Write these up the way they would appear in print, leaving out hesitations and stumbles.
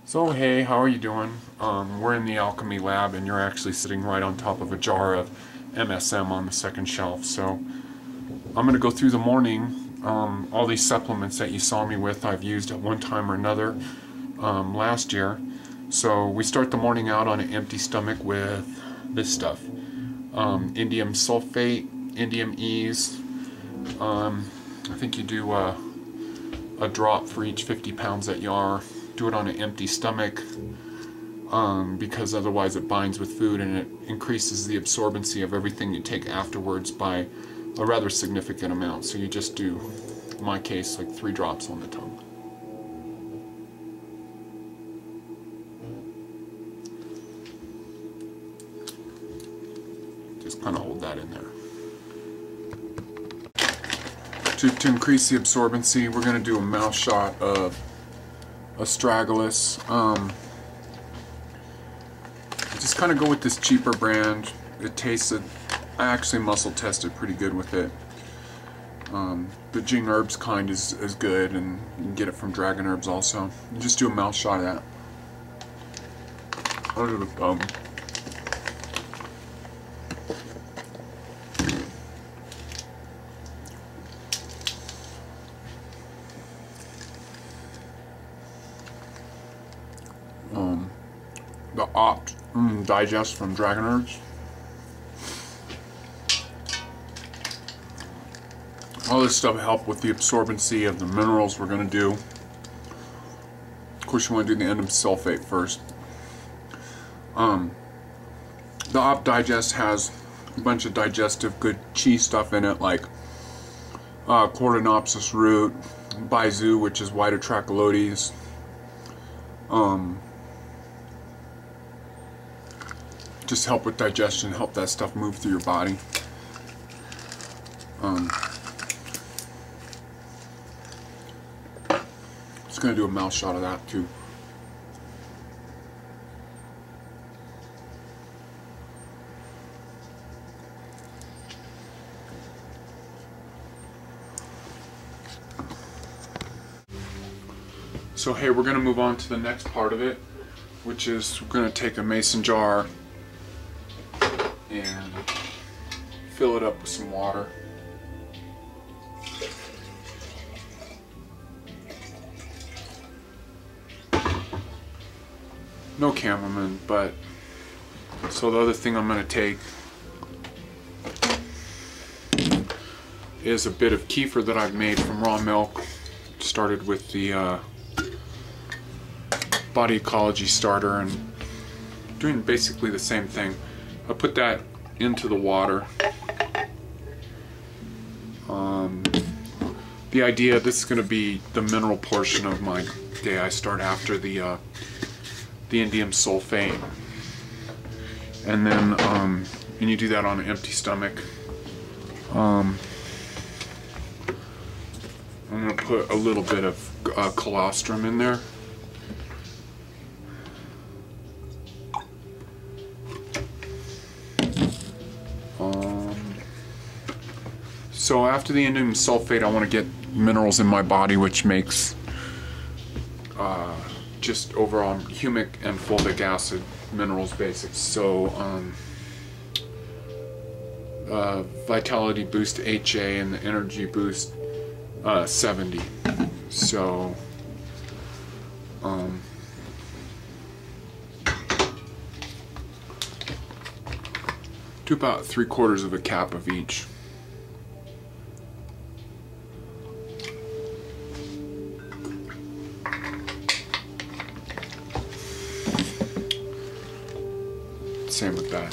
So hey, how are you doing? We're in the alchemy lab and you're actually sitting right on top of a jar of MSM on the second shelf. So I'm going to go through the morning. All these supplements that you saw me with I've used at one time or another last year. So we start the morning out on an empty stomach with this stuff. Indium sulfate, indium E's. I think you do a drop for each 50 pounds that you are. Do it on an empty stomach because otherwise it binds with food and it increases the absorbency of everything you take afterwards by a rather significant amount. So you just do, in my case, like 3 drops on the tongue. Just kind of hold that in there. To increase the absorbency, we're going to do a mouth shot of Astragalus. Just kind of go with this cheaper brand. It tasted, I actually muscle tested pretty good with it. The Jing Herbs kind is good, and you can get it from Dragon Herbs also. You just do a mouth shot of that. Under the thumb. The Opt Digest from Dragon Herbs. All this stuff help with the absorbency of the minerals we're going to do. Of course, you want to do the indium sulfate first. The Opt Digest has a bunch of digestive good chi stuff in it, like Cordyceps root, Baizu, which is White Atracalotes. Just help with digestion, help that stuff move through your body. Just gonna do a mouth shot of that too. So hey, we're gonna move on to the next part of it, which is we're gonna take a mason jar and fill it up with some water. No cameraman, but so the other thing I'm going to take is a bit of kefir that I've made from raw milk. Started with the Body Ecology starter and doing basically the same thing. I put that into the water. The idea, this is going to be the mineral portion of my day. I start after the indium sulfate, and then and you do that on an empty stomach. I'm going to put a little bit of colostrum in there. So after the indium sulfate, I want to get minerals in my body, which makes just overall humic and fulvic acid minerals basics. So Vitality Boost HA and the Energy Boost 70. So do about 3/4 of a cap of each. Same with that.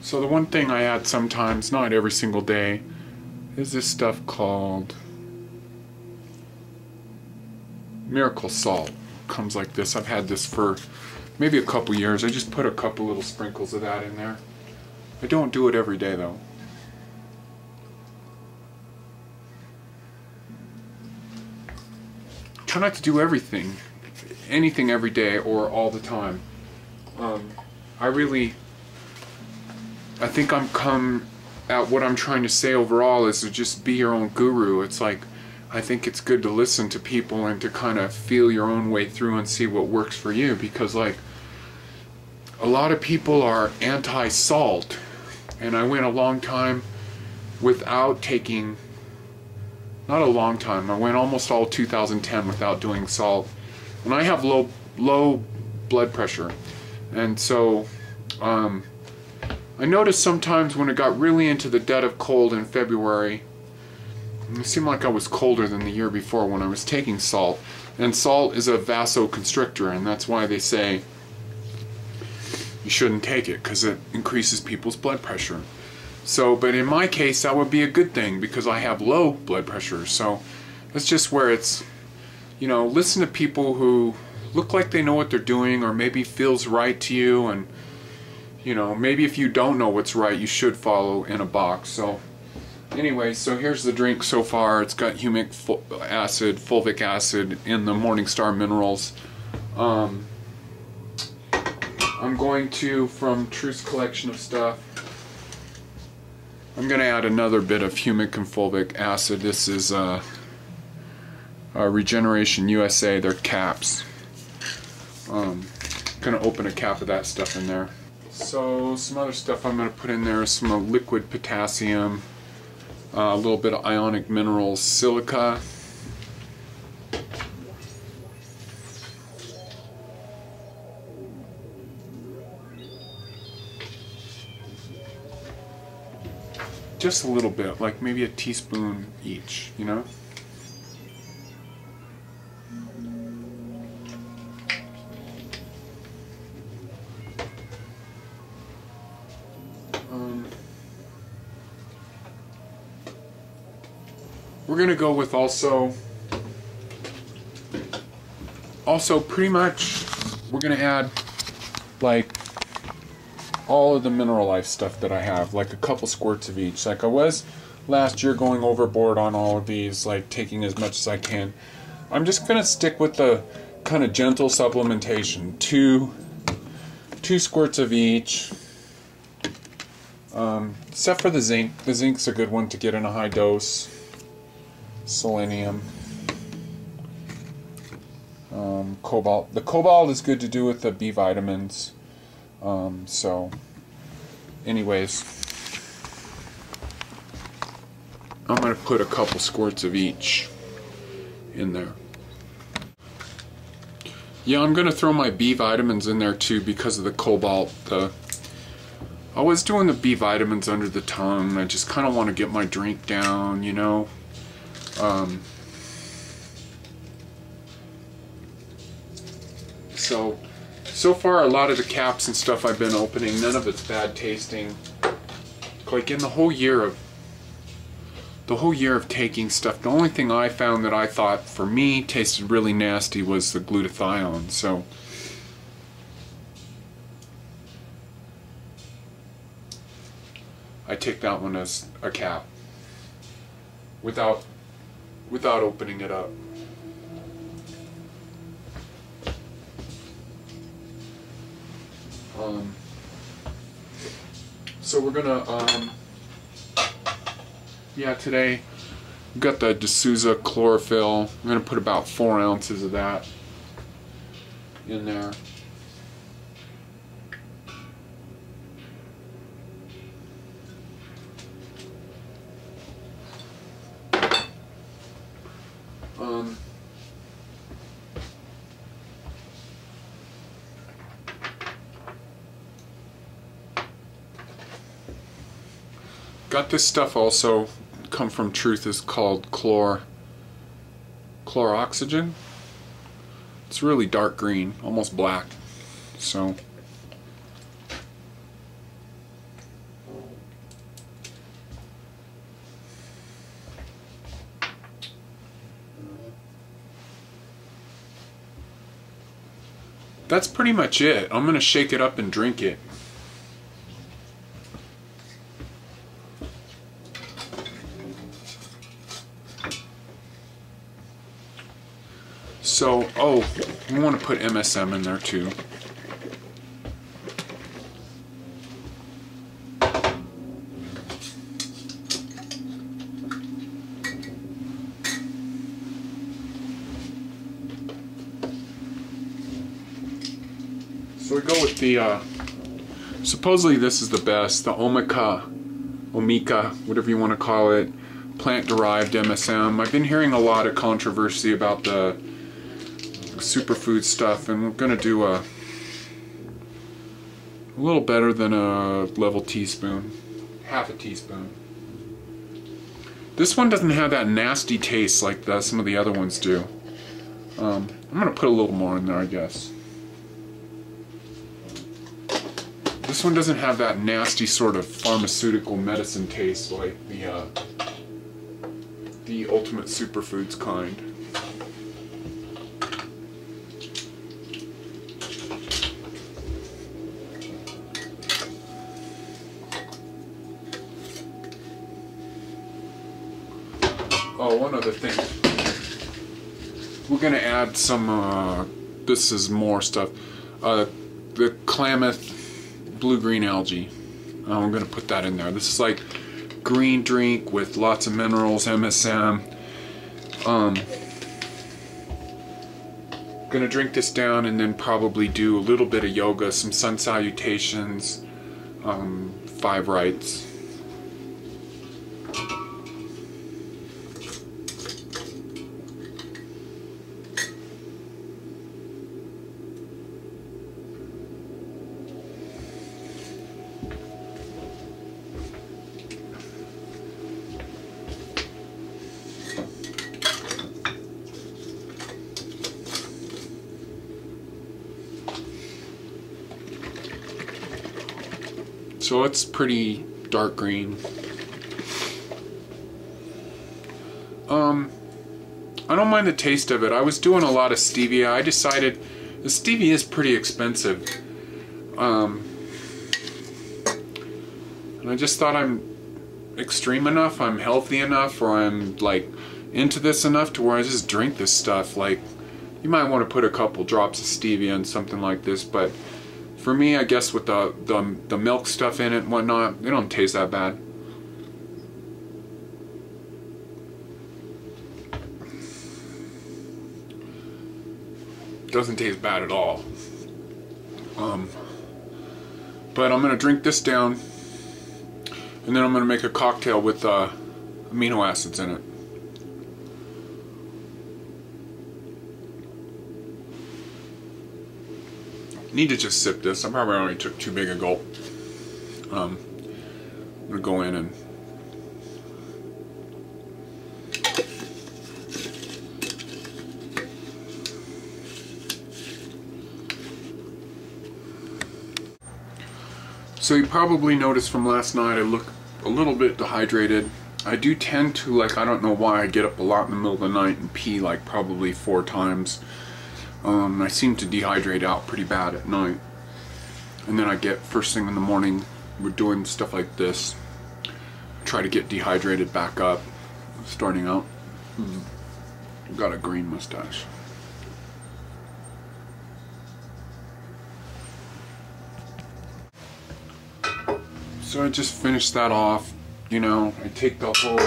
So the one thing I add sometimes, not every single day, is this stuff called Miracle Salt. Comes like this. I've had this for maybe a couple years. I just put a couple little sprinkles of that in there. I don't do it every day though. Try not to do anything every day or all the time. I really I think I'm come at what I'm trying to say overall is to just be your own guru. It's like, I think it's good to listen to people and to kind of feel your own way through and see what works for you, because like a lot of people are anti-salt, and I went a long time without taking, not a long time, I went almost all 2010 without doing salt, and I have low blood pressure, and so I noticed sometimes when it got really into the dead of cold in February, it seemed like I was colder than the year before when I was taking salt. And salt is a vasoconstrictor, and that's why they say you shouldn't take it, because it increases people's blood pressure. So, but in my case, that would be a good thing because I have low blood pressure. So that's just where it's, you know, listen to people who look like they know what they're doing, or maybe feels right to you, and you know, maybe if you don't know what's right, you should follow in a box. So anyway, so here's the drink so far. It's got humic acid, fulvic acid in the Morningstar minerals. I'm going to, from Truth's collection of stuff, I'm going to add another bit of humic and fulvic acid. This is Regeneration USA, their caps. Going to open a cap of that stuff in there. So some other stuff I'm going to put in there is some liquid potassium, a little bit of ionic minerals, silica, just a little bit, like maybe a teaspoon each, you know. We're gonna go with also pretty much we're gonna add like all of the Mineral Life stuff that I have, like a couple squirts of each. Like I was last year going overboard on all of these, like taking as much as I can. I'm just gonna stick with the kind of gentle supplementation. Two squirts of each. Except for the zinc. The zinc's a good one to get in a high dose. Selenium. Cobalt. The cobalt is good to do with the B vitamins. So, anyways, I'm going to put a couple squirts of each in there. Yeah, I'm going to throw my B vitamins in there too because of the cobalt. I was doing the B vitamins under the tongue. I just kind of want to get my drink down, you know. So far a lot of the caps and stuff I've been opening, none of it's bad tasting. Like in the whole year of taking stuff, the only thing I found that I thought for me tasted really nasty was the glutathione. So I take that one as a cap without opening it up. So we're gonna yeah, today we've got the D'Souza chlorophyll. I'm gonna put about 4 ounces of that in there. Got this stuff also come from Truth, is called chloroxygen. It's really dark green, almost black. So that's pretty much it. I'm gonna shake it up and drink it. So, oh, we want to put MSM in there too. So we go with the, supposedly this is the best, the Omika, whatever you want to call it, plant-derived MSM. I've been hearing a lot of controversy about the superfood stuff, and we're going to do a little better than a level teaspoon, half a teaspoon. This one doesn't have that nasty taste like some of the other ones do. I'm going to put a little more in there, I guess. This one doesn't have that nasty sort of pharmaceutical medicine taste like the Ultimate Superfoods kind. Oh, one other thing. We're gonna add some, this is more stuff, the Klamath blue-green algae. I'm gonna put that in there. This is like green drink with lots of minerals, MSM. Gonna drink this down and then probably do a little bit of yoga, some sun salutations, 5 rights. So it's pretty dark green. I don't mind the taste of it. I was doing a lot of stevia. I decided the stevia is pretty expensive. And I just thought I'm extreme enough, I'm healthy enough, or I'm like into this enough to where I just drink this stuff. Like, you might want to put a couple drops of stevia in something like this, but for me, I guess with the milk stuff in it and whatnot, they don't taste that bad. Doesn't taste bad at all. But I'm gonna drink this down, and then I'm gonna make a cocktail with amino acids in it. Need to just sip this. I probably only took too big a gulp. I'm gonna go in and so you probably noticed from last night I look a little bit dehydrated. I do tend to, like, I don't know why, I get up a lot in the middle of the night and pee like probably 4 times. I seem to dehydrate out pretty bad at night, and then I get first thing in the morning, we're doing stuff like this, try to get dehydrated back up, starting out. Got a green mustache. So I just finished that off, you know, I take the whole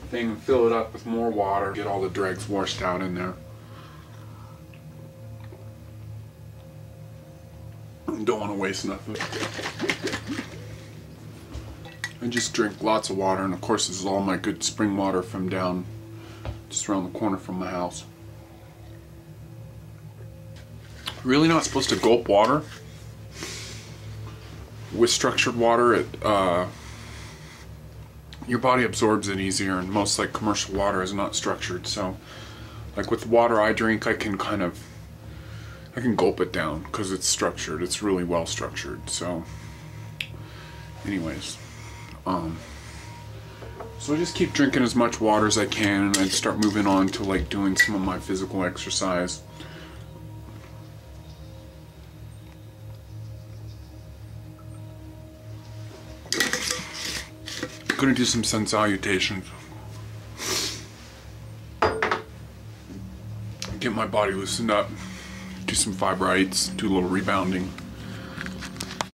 thing and fill it up with more water, get all the dregs washed out in there. Don't want to waste nothing. I just drink lots of water, and of course this is all my good spring water from down just around the corner from my house. Really not supposed to gulp water. With structured water, your body absorbs it easier, and most like commercial water is not structured. So like with the water I drink, I can gulp it down because it's structured. It's really well structured. So anyways, so I just keep drinking as much water as I can, and then start moving on to like doing some of my physical exercise. I'm gonna do some sun salutations. Get my body loosened up. Do some 5 rights, do a little rebounding.